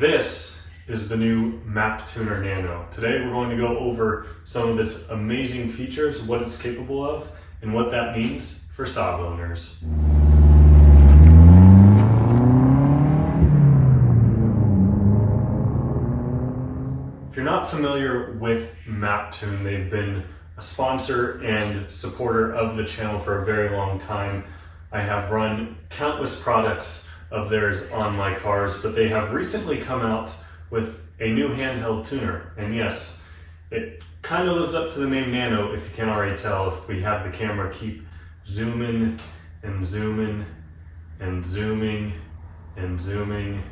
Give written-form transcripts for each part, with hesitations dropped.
This is the new Maptun Nano. Today we're going to go over some of its amazing features, what it's capable of, and what that means for Saab owners. If you're not familiar with Maptun, they've been a sponsor and supporter of the channel for a very long time. I have run countless products of theirs on my cars, but they have recently come out with a new handheld tuner. And yes, it kind of lives up to the name Nano, if you can't already tell, if we have the camera keep zooming and zooming and zooming and zooming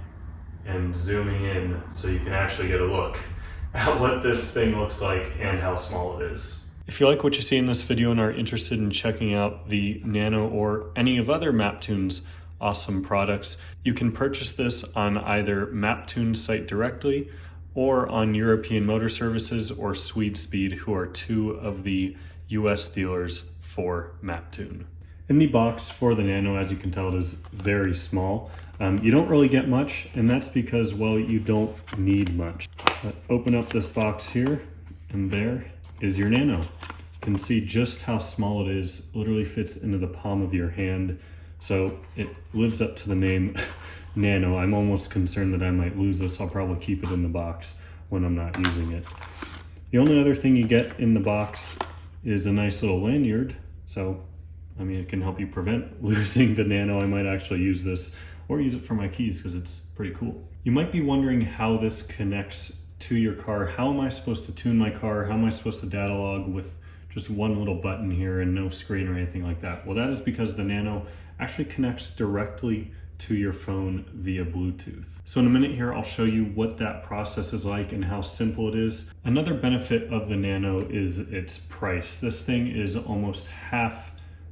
and zooming in so you can actually get a look at what this thing looks like and how small it is. If you like what you see in this video and are interested in checking out the Nano or any of other Maptun's awesome products, you can purchase this on either Maptun's site directly or on European Motor Services or Swede Speed, who are two of the US dealers for Maptun. In the box for the Nano, as you can tell, it is very small. You don't really get much, and that's because, well, you don't need much. Open up this box here, and there is your Nano. You can see just how small it is. It literally fits into the palm of your hand. So it lives up to the name Nano. I'm almost concerned that I might lose this. I'll probably keep it in the box when I'm not using it. The only other thing you get in the box is a nice little lanyard. So, I mean, it can help you prevent losing the Nano. I might actually use this or use it for my keys because it's pretty cool. You might be wondering how this connects to your car. How am I supposed to tune my car? How am I supposed to data log with just one little button here and no screen or anything like that? Well, that is because the Nano actually connects directly to your phone via Bluetooth. So in a minute here, I'll show you what that process is like and how simple it is. Another benefit of the Nano is its price. This thing is almost half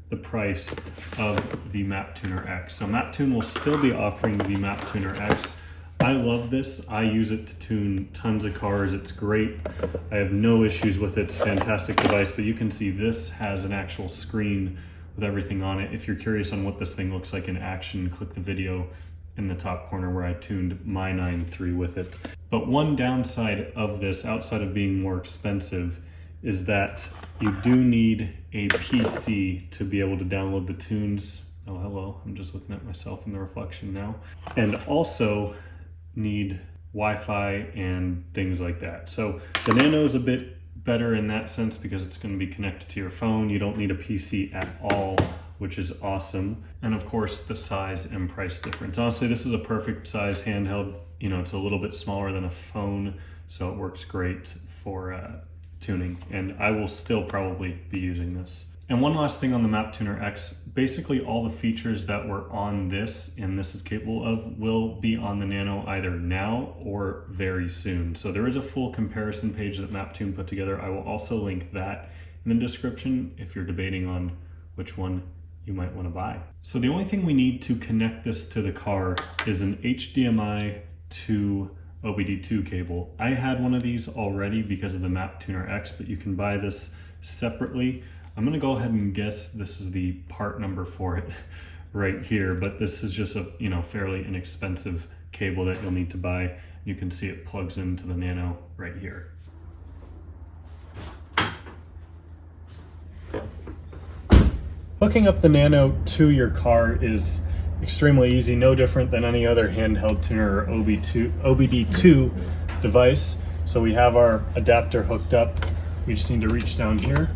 the price of the Maptun X. So Maptun will still be offering the Maptun X. I love this. I use it to tune tons of cars. It's great. I have no issues with it. It's a fantastic device, but you can see this has an actual screen with everything on it. If you're curious on what this thing looks like in action, click the video in the top corner where I tuned my 9.3 with it. But one downside of this, outside of being more expensive, is that you do need a PC to be able to download the tunes. Oh, hello, I'm just looking at myself in the reflection now. And also need Wi-Fi and things like that. So the Nano is a bit better in that sense because it's going to be connected to your phone. You don't need a PC at all, which is awesome. And of course, the size and price difference. Honestly, this is a perfect size handheld. You know, it's a little bit smaller than a phone, so it works great for tuning. And I will still probably be using this. And one last thing on the Maptun X, basically all the features that were on this and this is capable of will be on the Nano either now or very soon. So there is a full comparison page that Maptun put together. I will also link that in the description if you're debating on which one you might want to buy. So the only thing we need to connect this to the car is an HDMI to OBD2 cable. I had one of these already because of the Maptun X, but you can buy this separately. I'm gonna go ahead and guess this is the part number for it right here, but this is just a fairly inexpensive cable that you'll need to buy. You can see it plugs into the Nano right here. Hooking up the Nano to your car is extremely easy, no different than any other handheld tuner or OBD2 device. So we have our adapter hooked up. We just need to reach down here,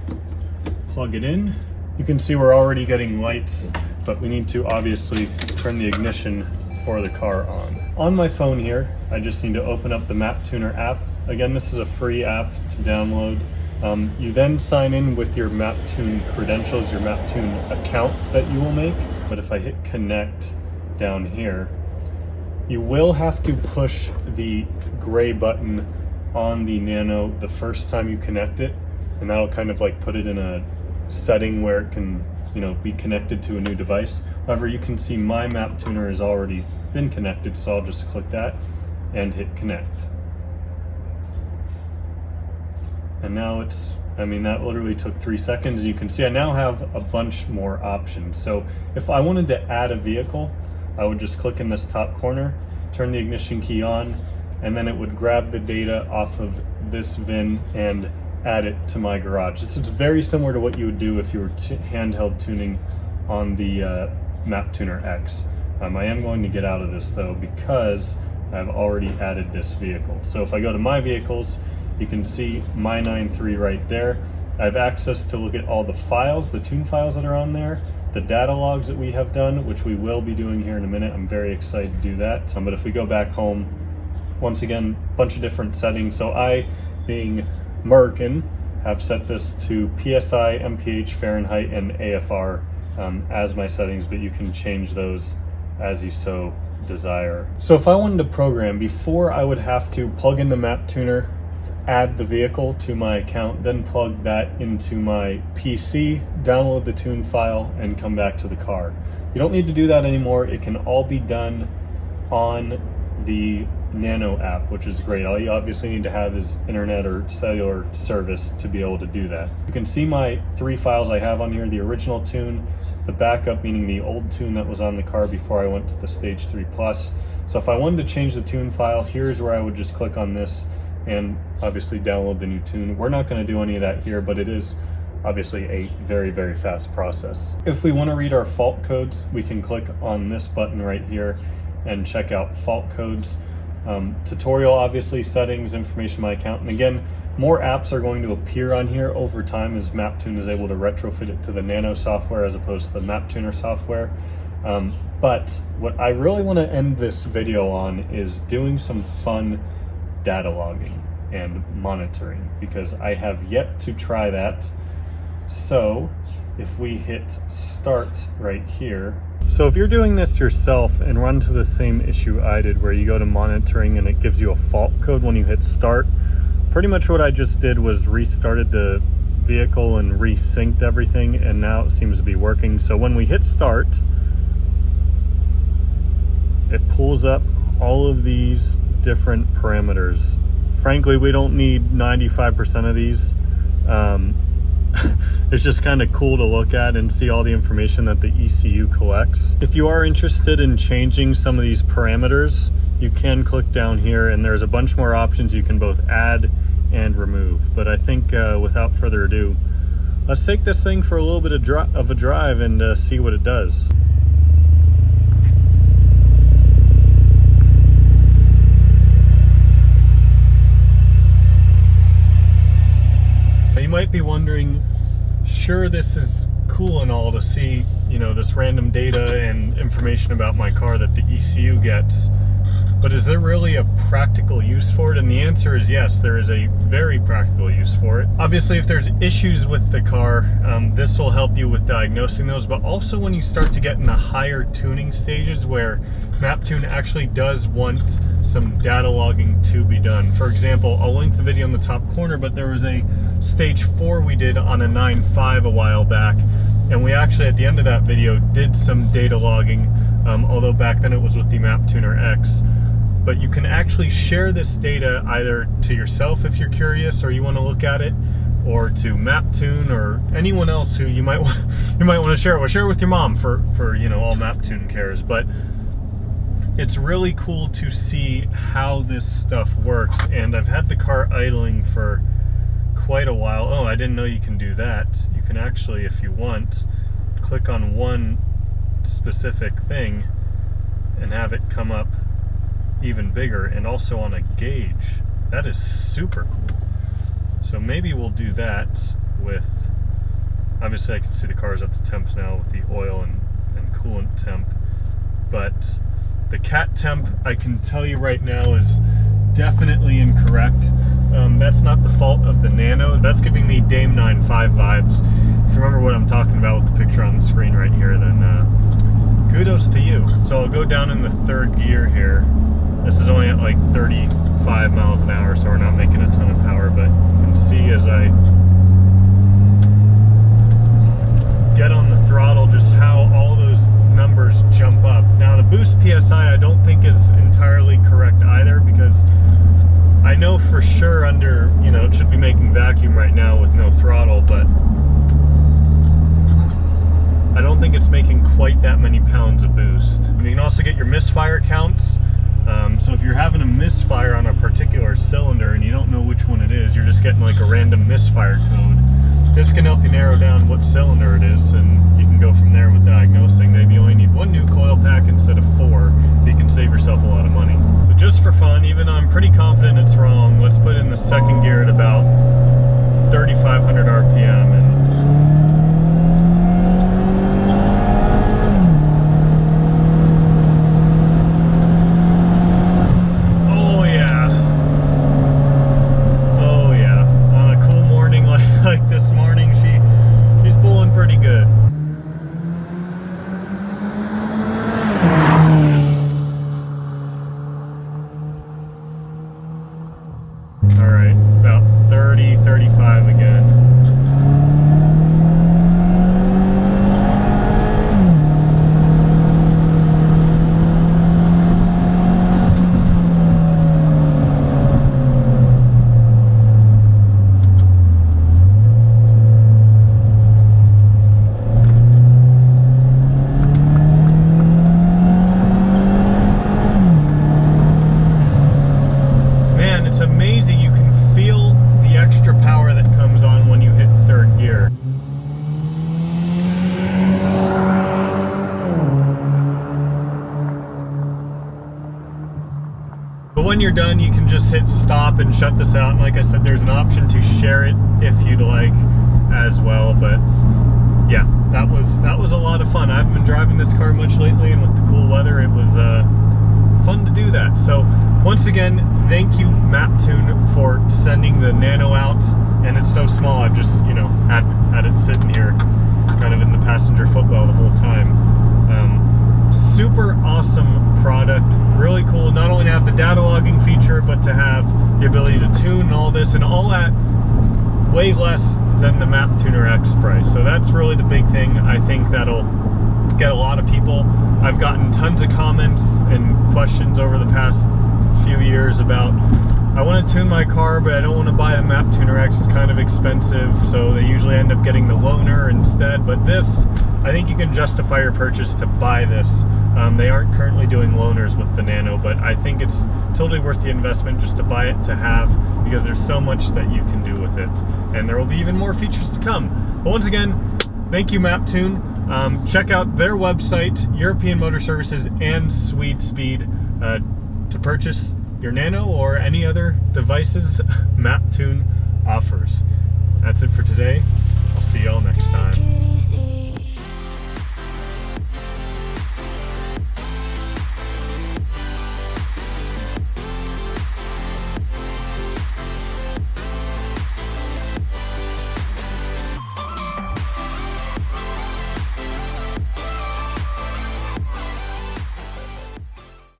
plug it in. You can see we're already getting lights, but we need to obviously turn the ignition for the car on. On my phone here, I just need to open up the Maptun app. Again, this is a free app to download. You then sign in with your Maptun credentials, your Maptun account that you will make. But if I hit connect down here, you will have to push the gray button on the Nano the first time you connect it, and that'll kind of like put it in a setting where it can be connected to a new device. However, you can see my Maptuner has already been connected, so I'll just click that and hit connect. And now that literally took 3 seconds. You can see I now have a bunch more options. So if I wanted to add a vehicle, I would just click in this top corner turn the ignition key on, and then it would grab the data off of this VIN and add it to my garage. It's very similar to what you would do if you were handheld tuning on the Maptuner X. I am going to get out of this though because I've already added this vehicle. So if I go to my vehicles, you can see my 9.3 right there. I have access to look at all the files, the tune files that are on there, the data logs that we have done, which we will be doing here in a minute. I'm very excited to do that. But if we go back home, once again, a bunch of different settings. So I, being American, have set this to PSI, MPH, Fahrenheit, and AFR as my settings, but you can change those as you so desire. So if I wanted to program, before I would have to plug in the Maptuner, add the vehicle to my account, then plug that into my PC, download the tune file, and come back to the car. You don't need to do that anymore. It can all be done on the Nano app, which is great. All you obviously need to have is internet or cellular service to be able to do that. You can see my 3 files I have on here: the original tune, the backup, meaning the old tune that was on the car before I went to the Stage 3 Plus. So if I wanted to change the tune file, here's where I would just click on this and obviously download the new tune. We're not going to do any of that here, but it is obviously a very, very fast process. If we want to read our fault codes, we can click on this button right here and check out fault codes. Tutorial, obviously, settings, information, my account. And again, more apps are going to appear on here over time as Maptun is able to retrofit it to the Nano software as opposed to the Maptuner software. But what I really want to end this video on is doing some fun data logging and monitoring, because I have yet to try that. So if we hit start right here, so if you're doing this yourself and run to the same issue I did, where you go to monitoring and it gives you a fault code when you hit start, pretty much what I just did was restarted the vehicle and resynced everything, and now it seems to be working. So when we hit start, it pulls up all of these different parameters. Frankly, we don't need 95% of these. It's just kind of cool to look at and see all the information that the ECU collects. If you are interested in changing some of these parameters, you can click down here and there's a bunch more options you can both add and remove. But I think without further ado, let's take this thing for a little bit of a drive and see what it does. You might be wondering, sure, this is cool and all to see, you know, this random data and information about my car that the ECU gets, but is there really a practical use for it? And the answer is yes, there is a very practical use for it. Obviously, if there's issues with the car, this will help you with diagnosing those, but also when you start to get in the higher tuning stages where Maptun actually does want some data logging to be done. For example, I'll link the video in the top corner, but there was a Stage 4 we did on a 9.5 a while back, and we actually at the end of that video did some data logging, although back then it was with the Maptuner X. But you can actually share this data either to yourself if you're curious or you want to look at it, or to Maptun or anyone else who you might want to share it with. Share it with your mom for you know, all Maptun cares. But it's really cool to see how this stuff works, and I've had the car idling for quite a while. Oh, I didn't know you can do that. You can actually, if you want, click on one specific thing and have it come up even bigger, and also on a gauge. That is super cool. So maybe we'll do that with, obviously I can see the car's up to temp now with the oil and coolant temp, but the cat temp, I can tell you right now, is definitely incorrect. That's not the fault of the Nano. That's giving me Dame 9.5 vibes. If you remember what I'm talking about with the picture on the screen right here, then kudos to you. So I'll go down in the third gear here. This is only at like 35 miles an hour, so we're not making a ton of power, but you can see as I get on the throttle just how all those numbers jump up. Now the boost PSI I don't think is entirely correct either, because I know for sure under, you know, it should be making vacuum right now with no throttle, but I don't think it's making quite that many pounds of boost. And you can also get your misfire counts. So if you're having a misfire on a particular cylinder and you don't know which one it is, you're just getting like a random misfire code, this can help you narrow down what cylinder it is, and you can go from there with diagnosing. Maybe you only need 1 new coil pack instead of 4. You can save yourself a lot of money. So just for fun, even though I'm pretty confident it's wrong, let's put in the second gear at about 3,500 RPM and all right, about 30, 35 again. Man, it's amazing. You can feel the extra power that comes on when you hit 3rd gear. But when you're done, you can just hit stop and shut this out. And like I said, there's an option to share it if you'd like as well. But yeah, that was a lot of fun. I haven't been driving this car much lately, and with the cool weather, it was fun to do that. So once again, thank you Maptun for sending the Nano out. And it's so small, I've just, you know, had it sitting here kind of in the passenger footwell the whole time. Super awesome product, really cool. Not only to have the data logging feature, but to have the ability to tune all this, and all at way less than the Maptuner X price. So that's really the big thing. I think that'll get a lot of people. I've gotten tons of comments and questions over the past few years about, I want to tune my car, but I don't want to buy the Maptuner X, it's kind of expensive, so they usually end up getting the loaner instead. But this, I think you can justify your purchase to buy this. They aren't currently doing loaners with the Nano, but I think it's totally worth the investment just to buy it to have, because there's so much that you can do with it, and there will be even more features to come. But once again, thank you Maptun. Check out their website, European Motor Services and Swede Speed, to purchase your Nano or any other devices Maptun offers. That's it for today. I'll see y'all next time.